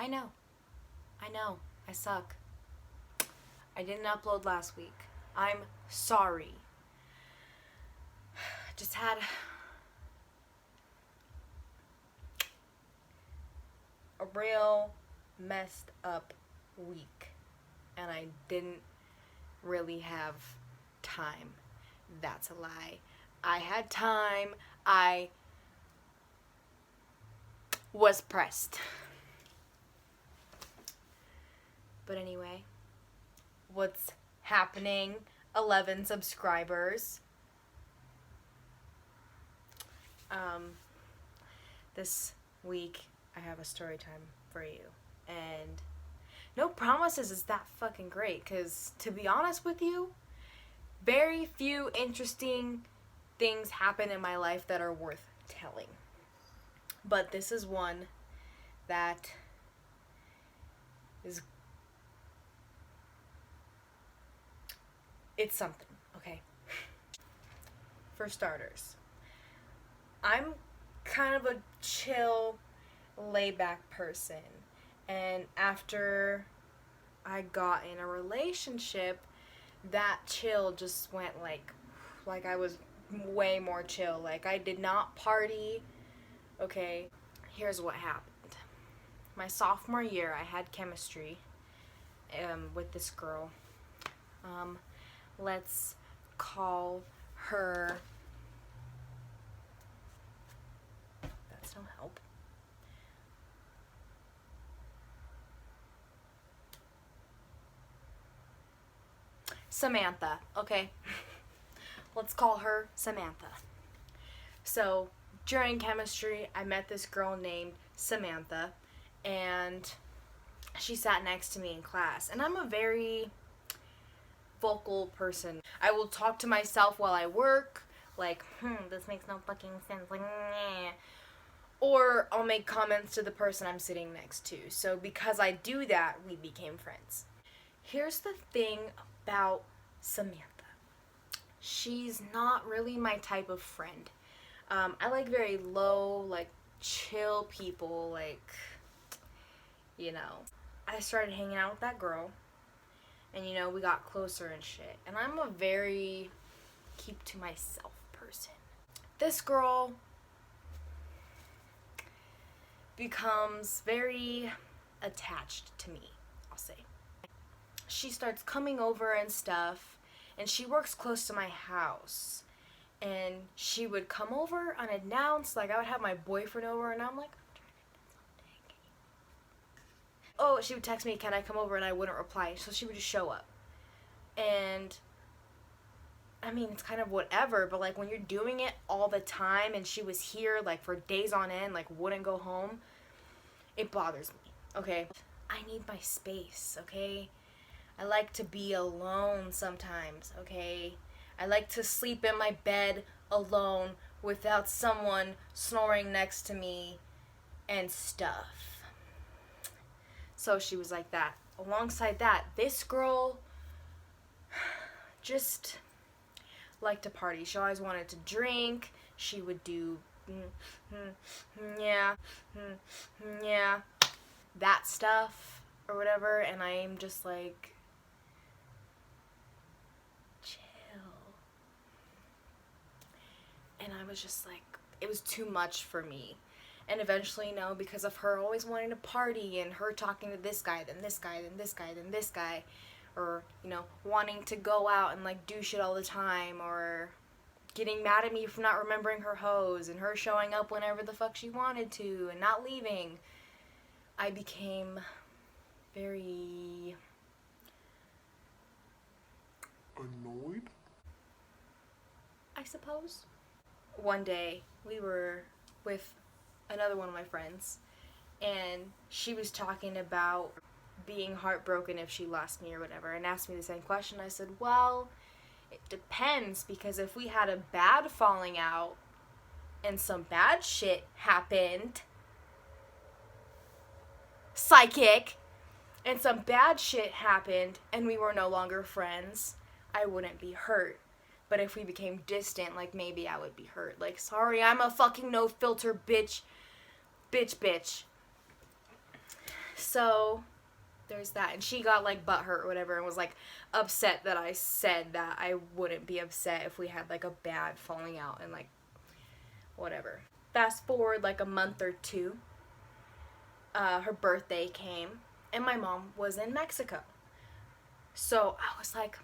I know. I suck. I didn't upload last week. I'm sorry. I just had a real messed up week. And I didn't really have time. That's a lie. I had time. I was pressed. But anyway, what's happening? 11 subscribers. This week I have a story time for you. And no promises is that fucking great, because to be honest with you, very few interesting things happen in my life that are worth telling. But this is one that is, it's something, okay? For starters, I'm kind of a chill, laid-back person. And after I got in a relationship, that chill just went like I was way more chill. Like, I did not party. Okay, here's what happened. My sophomore year, I had chemistry with this girl. Let's call her... That's no help. Samantha, okay? Let's call her Samantha. So, during chemistry, I met this girl named Samantha, and she sat next to me in class. And I'm a very vocal person. I will talk to myself while I work, like, this makes no fucking sense, like, nah. Or I'll make comments to the person I'm sitting next to. So because I do that, we became friends. Here's the thing about Samantha. She's not really my type of friend. I like very low, like, chill people, like, you know. I started hanging out with that girl, and, you know, we got closer and shit. And I'm a very keep to myself person. This girl becomes very attached to me, I'll say. She starts coming over and stuff, and she works close to my house. And she would come over unannounced, like I would have my boyfriend over, and I'm like, I'm trying to do something. Oh, she would text me, can I come over, and I wouldn't reply, so she would just show up. And I mean, it's kind of whatever, but like when you're doing it all the time, and she was here like for days on end, like wouldn't go home, it bothers me, okay? I need my space, okay? I like to be alone sometimes, okay? I like to sleep in my bed alone without someone snoring next to me and stuff. So she was like that. Alongside that, this girl just liked to party. She always wanted to drink. She would do yeah, that stuff or whatever, and I'm just like, chill. And I was just like, it was too much for me. And eventually, you know, because of her always wanting to party and her talking to this guy, then this guy, then this guy, then this guy, or, you know, wanting to go out and like do shit all the time, or getting mad at me for not remembering her hose, and her showing up whenever the fuck she wanted to and not leaving, I became very annoyed, I suppose. One day we were with another one of my friends, and she was talking about being heartbroken if she lost me or whatever, and asked me the same question. I said, well, it depends, because if we had a bad falling out and some bad shit happened, psychic, and some bad shit happened and we were no longer friends, I wouldn't be hurt. But if we became distant, like, maybe I would be hurt. Like, sorry, I'm a fucking no filter bitch. So there's that. And she got like butthurt or whatever and was like upset that I said that I wouldn't be upset if we had like a bad falling out and like whatever. Fast forward like a month or two, her birthday came and my mom was in Mexico. So I was like,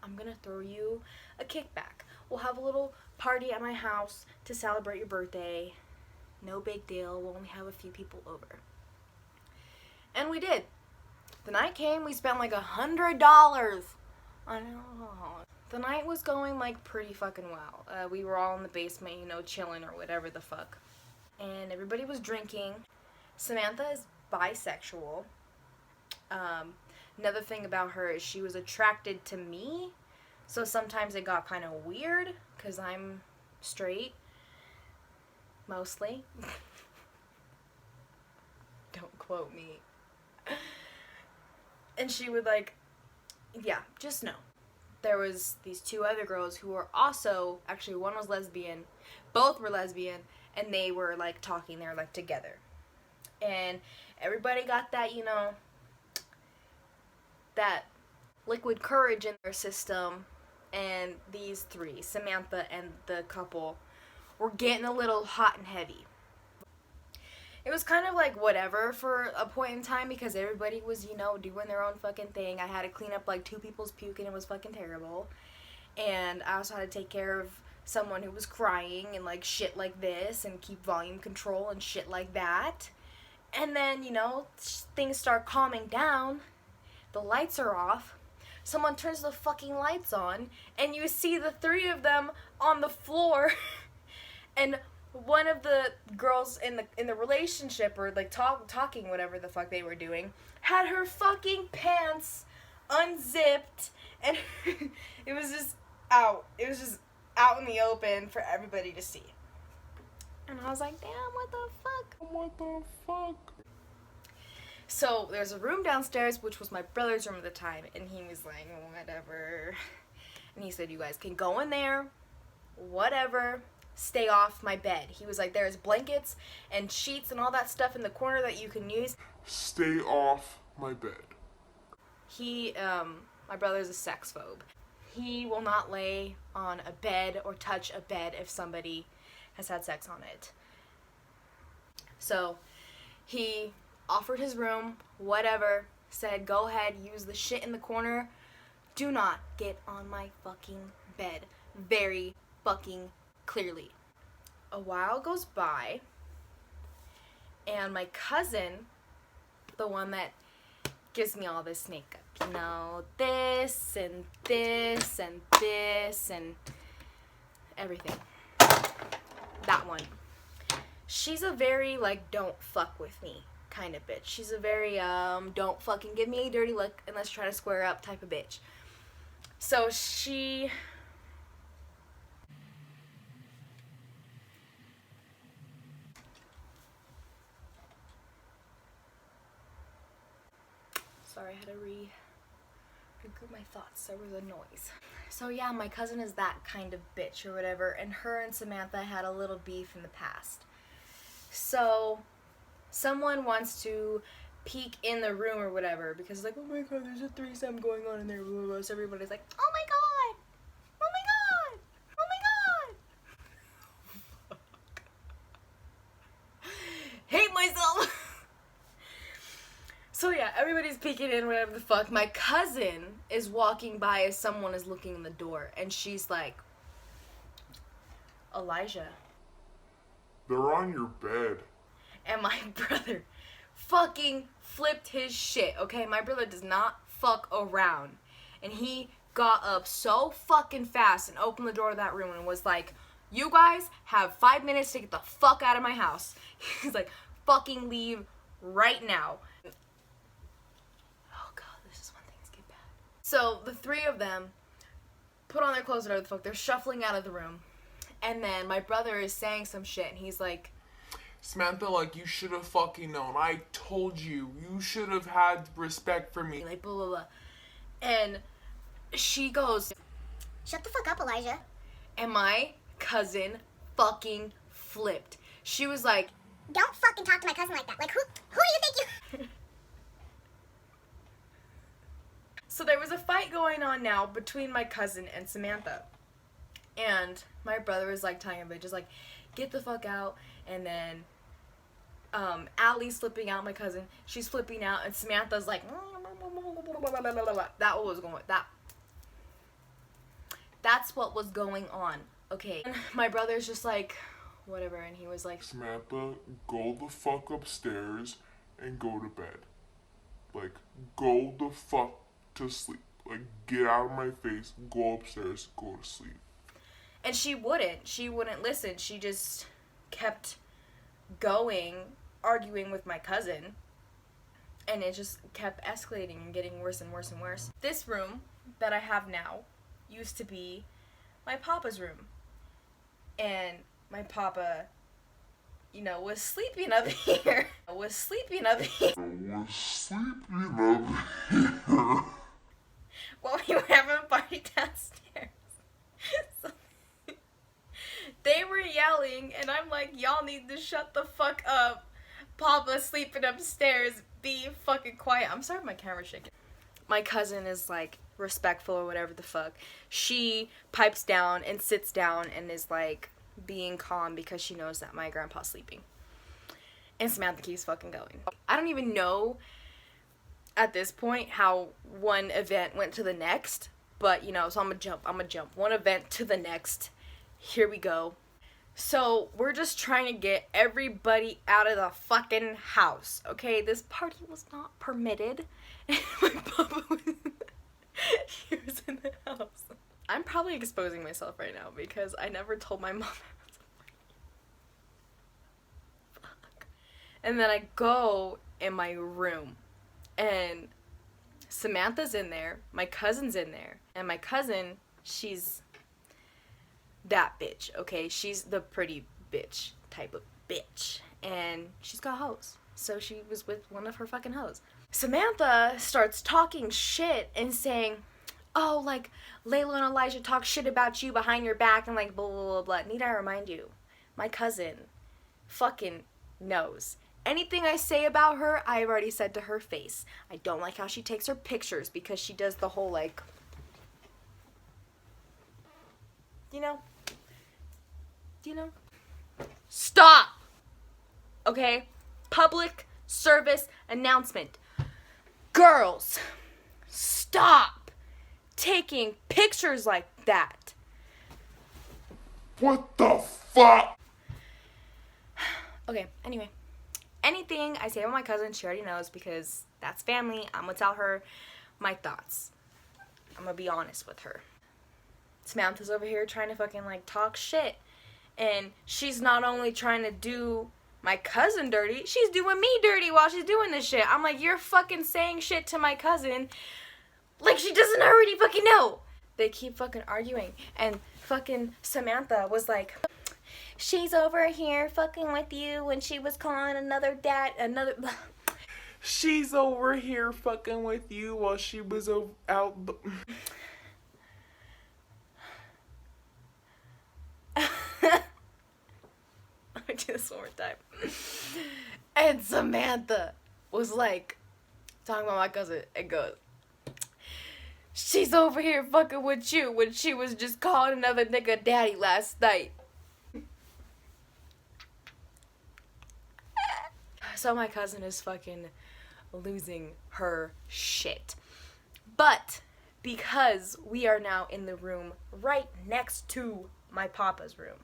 I'm gonna throw you a kickback. We'll have a little party at my house to celebrate your birthday. No big deal. We'll only have a few people over. And we did. The night came, we spent like $100. I know. The night was going like pretty fucking well. We were all in the basement, you know, chilling or whatever the fuck. And everybody was drinking. Samantha is bisexual. Another thing about her is she was attracted to me. So sometimes it got kind of weird because I'm straight. Mostly. Don't quote me. And she would like, yeah, just know. There was these two other girls who were also, actually one was lesbian, both were lesbian, and they were like talking, they were like together. And everybody got that, you know, that liquid courage in their system, and these three, Samantha and the couple, were getting a little hot and heavy. It was kind of like whatever for a point in time because everybody was, you know, doing their own fucking thing. I had to clean up like 2 people's puke and it was fucking terrible. And I also had to take care of someone who was crying and like shit like this and keep volume control and shit like that. And then, you know, things start calming down. The lights are off. Someone turns the fucking lights on and you see the 3 of them on the floor. And one of the girls in the relationship or like talking whatever the fuck they were doing had her fucking pants unzipped and it was just out. It was just out in the open for everybody to see. And I was like, damn, what the fuck? What the fuck? So there's a room downstairs, which was my brother's room at the time, and he was like, whatever. And he said, you guys can go in there, whatever. Stay off my bed. He was like, there's blankets and sheets and all that stuff in the corner that you can use. Stay off my bed. My brother's a sex phobe. He will not lay on a bed or touch a bed if somebody has had sex on it. So he offered his room, whatever, said, go ahead, use the shit in the corner. Do not get on my fucking bed. Very fucking clearly. A while goes by, and my cousin, the one that gives me all this makeup, you know, this and this and this and everything. That one. She's a very, like, don't fuck with me kind of bitch. She's a very, don't fucking give me a dirty look and let's try to square up type of bitch. So she... Sorry, I had to regroup my thoughts. There was a noise. So yeah, my cousin is that kind of bitch or whatever, and her and Samantha had a little beef in the past. So someone wants to peek in the room or whatever because like, oh my god, there's a threesome going on in there. Blah, blah, blah. So everybody's like, oh my god, oh my god, oh my god. Hate myself. So yeah, everybody's peeking in, whatever the fuck. My cousin is walking by as someone is looking in the door, and she's like, Elijah. They're on your bed. And my brother fucking flipped his shit, okay? My brother does not fuck around. And he got up so fucking fast and opened the door of that room and was like, you guys have 5 minutes to get the fuck out of my house. He's like, fucking leave right now. So the 3 of them put on their clothes, whatever the fuck, they're shuffling out of the room. And then my brother is saying some shit, and he's like, Samantha, like, you should have fucking known. I told you. You should have had respect for me. Like, blah, blah, blah. And she goes, shut the fuck up, Elijah. And my cousin fucking flipped. She was like, don't fucking talk to my cousin like that. Like, who do you think you... going on now between my cousin and Samantha. And my brother is like telling everybody, just like, get the fuck out. And then Allie's flipping out, my cousin. She's flipping out, and Samantha's like, that was going, that's what was going on. Okay. And my brother's just like, whatever, and he was like, Samantha, go the fuck upstairs and go to bed. Like, go the fuck to sleep. Like, get out of my face, go upstairs, go to sleep. and she wouldn't listen. She just kept going, arguing with my cousin, and it just kept escalating and getting worse and worse and worse. This room that I have now used to be my papa's room, and my papa, you know, was sleeping up here. While we were having a party downstairs. So they were yelling, and I'm like, y'all need to shut the fuck up. Papa's sleeping upstairs. Be fucking quiet. I'm sorry if my camera's shaking. My cousin is like respectful or whatever the fuck. She pipes down and sits down and is like being calm because she knows that my grandpa's sleeping. And Samantha keeps fucking going. I don't even know at this point how one event went to the next, but you know, so I'm gonna jump one event to the next. Here we go. So we're just trying to get everybody out of the fucking house, okay? This party was not permitted. And my papa was he was in the house. I'm probably exposing myself right now because I never told my mom. Fuck. And then I go in my room, and Samantha's in there, my cousin's in there, and my cousin, she's that bitch, okay? She's the pretty bitch type of bitch, and she's got hoes, so she was with one of her fucking hoes. Samantha starts talking shit and saying, oh, like, Layla and Elijah talk shit about you behind your back and like blah, blah, blah, blah. Need I remind you, my cousin fucking knows. Anything I say about her, I've already said to her face. I don't like how she takes her pictures because she does the whole, like, you know? Stop! Okay? Public service announcement. Girls, stop taking pictures like that. What the fuck? Okay, anyway. Anything I say about my cousin, she already knows because that's family. I'm gonna tell her my thoughts. I'm gonna be honest with her. Samantha's over here trying to fucking like talk shit. And she's not only trying to do my cousin dirty, she's doing me dirty while she's doing this shit. I'm like, you're fucking saying shit to my cousin like she doesn't already fucking know. They keep fucking arguing. And fucking Samantha was like, she's over here fucking with you when she was calling another. She's over here fucking with you while she was out. Let me do this one more time. And Samantha was like, talking about my cousin, and goes, she's over here fucking with you when she was just calling another nigga daddy last night. So my cousin is fucking losing her shit. But because we are now in the room right next to my papa's room,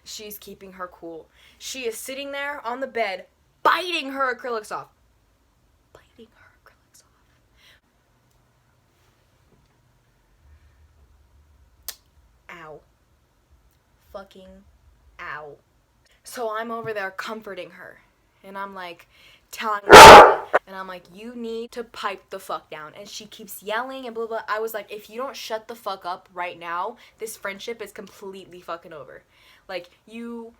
she's keeping her cool. She is sitting there on the bed, biting her acrylics off. Ow. Fucking ow. So I'm over there comforting her. And I'm like, telling her, and I'm like, you need to pipe the fuck down. And she keeps yelling and blah, blah. I was like, if you don't shut the fuck up right now, this friendship is completely fucking over. Like, you...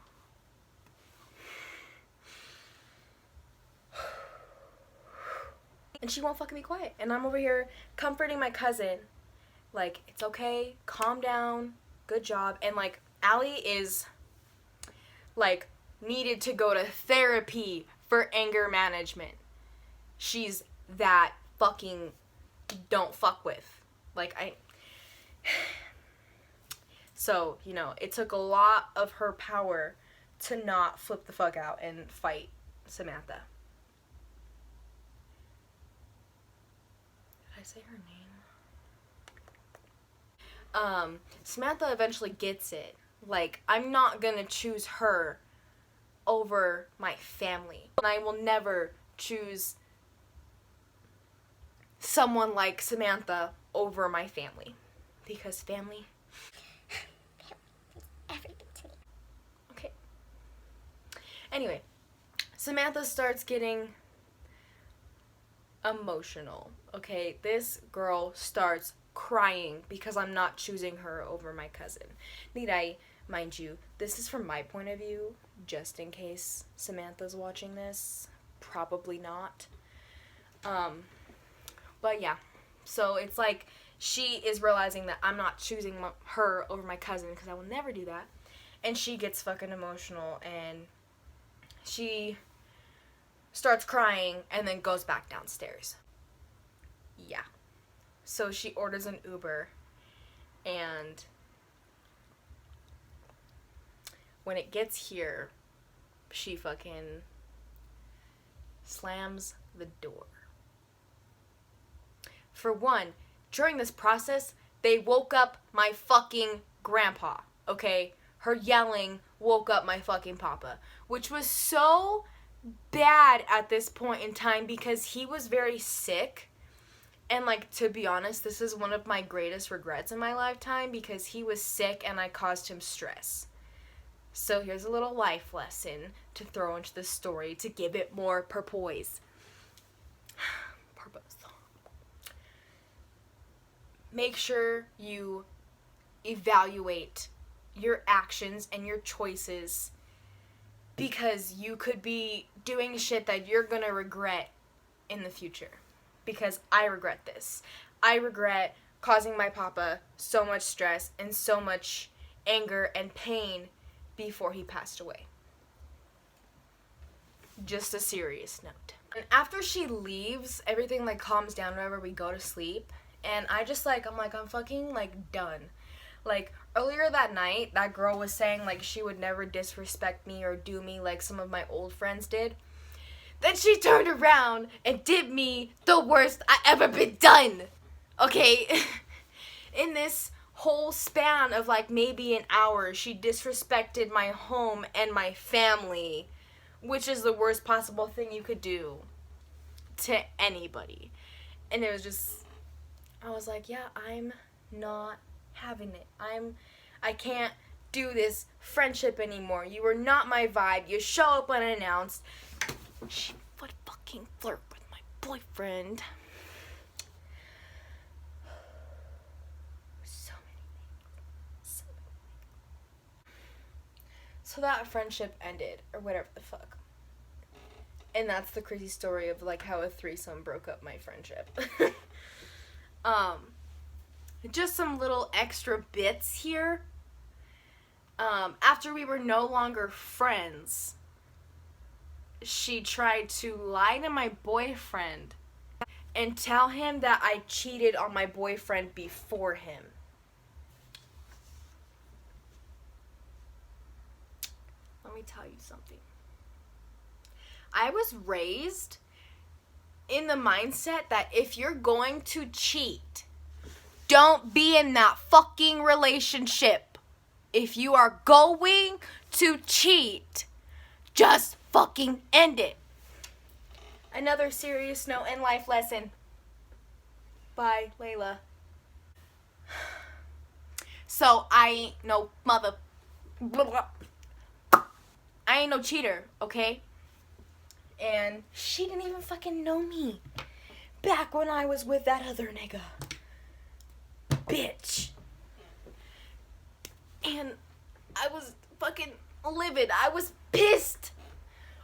And she won't fucking be quiet. And I'm over here comforting my cousin. Like, it's okay, calm down, good job. And, like, Allie is, like, needed to go to therapy for anger management. She's that fucking don't fuck with. Like, so, you know, it took a lot of her power to not flip the fuck out and fight Samantha. Did I say her name? Samantha eventually gets it. Like, I'm not gonna choose her over my family. And I will never choose someone like Samantha over my family. Because family... Everything to me. Okay. Anyway, Samantha starts getting emotional. Okay, this girl starts crying because I'm not choosing her over my cousin. Need I, mind you, this is from my point of view, just in case Samantha's watching this. Probably not. But yeah, so it's like she is realizing that I'm not choosing her over my cousin because I will never do that. And she gets fucking emotional and she starts crying and then goes back downstairs. Yeah. So she orders an Uber and when it gets here, she fucking slams the door. For one, during this process, they woke up my fucking grandpa, okay? Her yelling woke up my fucking papa, which was so bad at this point in time because he was very sick. And, like, to be honest, this is one of my greatest regrets in my lifetime because he was sick and I caused him stress. So here's a little life lesson to throw into the story to give it more purpose. Make sure you evaluate your actions and your choices because you could be doing shit that you're gonna regret in the future. Because I regret this. I regret causing my papa so much stress and so much anger and pain before he passed away. Just a serious note. And after she leaves, everything like calms down whenever we go to sleep. And I'm fucking, like, done. Like, earlier that night, that girl was saying, like, she would never disrespect me or do me like some of my old friends did. Then she turned around and did me the worst I ever been done. Okay? In this whole span of, like, maybe an hour, she disrespected my home and my family, which is the worst possible thing you could do to anybody. And it was just... I was like, yeah, I'm not having it. I can't do this friendship anymore. You were not my vibe. You show up unannounced. She would fucking flirt with my boyfriend. So many things. So that friendship ended, or whatever the fuck. And that's the crazy story of, like, how a threesome broke up my friendship. Just some little extra bits here. After we were no longer friends, she tried to lie to my boyfriend and tell him that I cheated on my boyfriend before him. Let me tell you something. I was raised in the mindset that if you're going to cheat, don't be in that fucking relationship. If you are going to cheat, just fucking end it. Another serious note and life lesson. Bye, Layla. So, I ain't no I ain't no cheater, okay? And she didn't even fucking know me back when I was with that other nigga. Bitch. And I was fucking livid. I was pissed.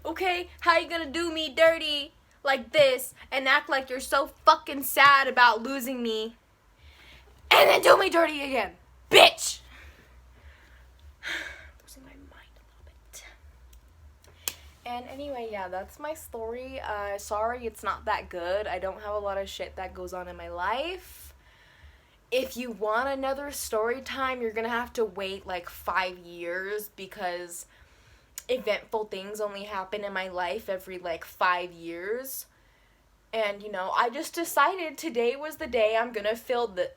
Okay? How you gonna do me dirty like this and act like you're so fucking sad about losing me and then do me dirty again? Bitch. Losing my mind a little bit. And anyway, yeah, that's my story. Sorry it's not that good. I don't have a lot of shit that goes on in my life. if you want another story time, you're gonna have to wait like 5 years because eventful things only happen in my life every like 5 years. And, you know, I just decided today was the day I'm gonna film the.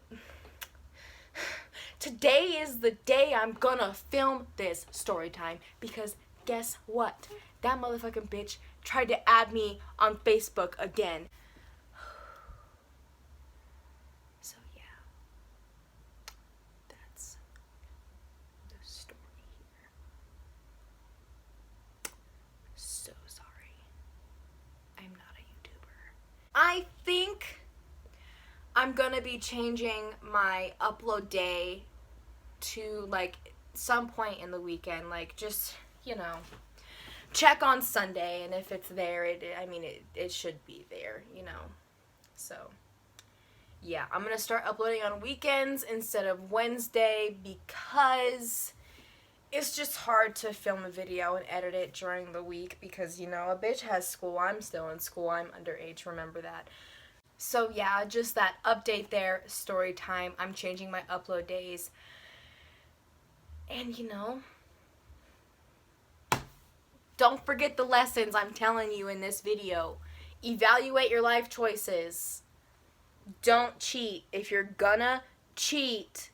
Today is the day I'm gonna film this story time because guess what? That motherfucking bitch tried to add me on Facebook again. So yeah, that's the story here. So sorry. I'm not a YouTuber. I think I'm gonna be changing my upload day to like some point in the weekend, like just, you know, check on Sunday, and if it's there, it should be there, you know. So yeah, I'm gonna start uploading on weekends instead of Wednesday because it's just hard to film a video and edit it during the week because, you know, a bitch has school. I'm still in school. I'm underage, remember that. So yeah, just that update there, story time. I'm changing my upload days. And, you know, don't forget the lessons I'm telling you in this video. Evaluate your life choices. Don't cheat. If you're gonna cheat,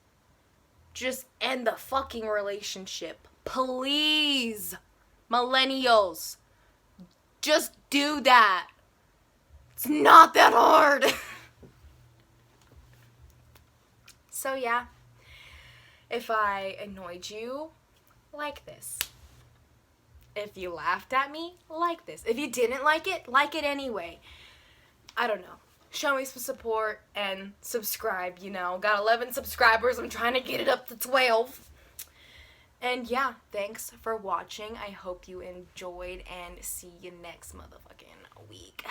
just end the fucking relationship. Please, millennials, just do that. It's not that hard. So yeah, if I annoyed you, like this. If you laughed at me, like this. If you didn't like it anyway. I don't know. Show me some support and subscribe, you know. Got 11 subscribers. I'm trying to get it up to 12. And yeah, thanks for watching. I hope you enjoyed and see you next motherfucking week.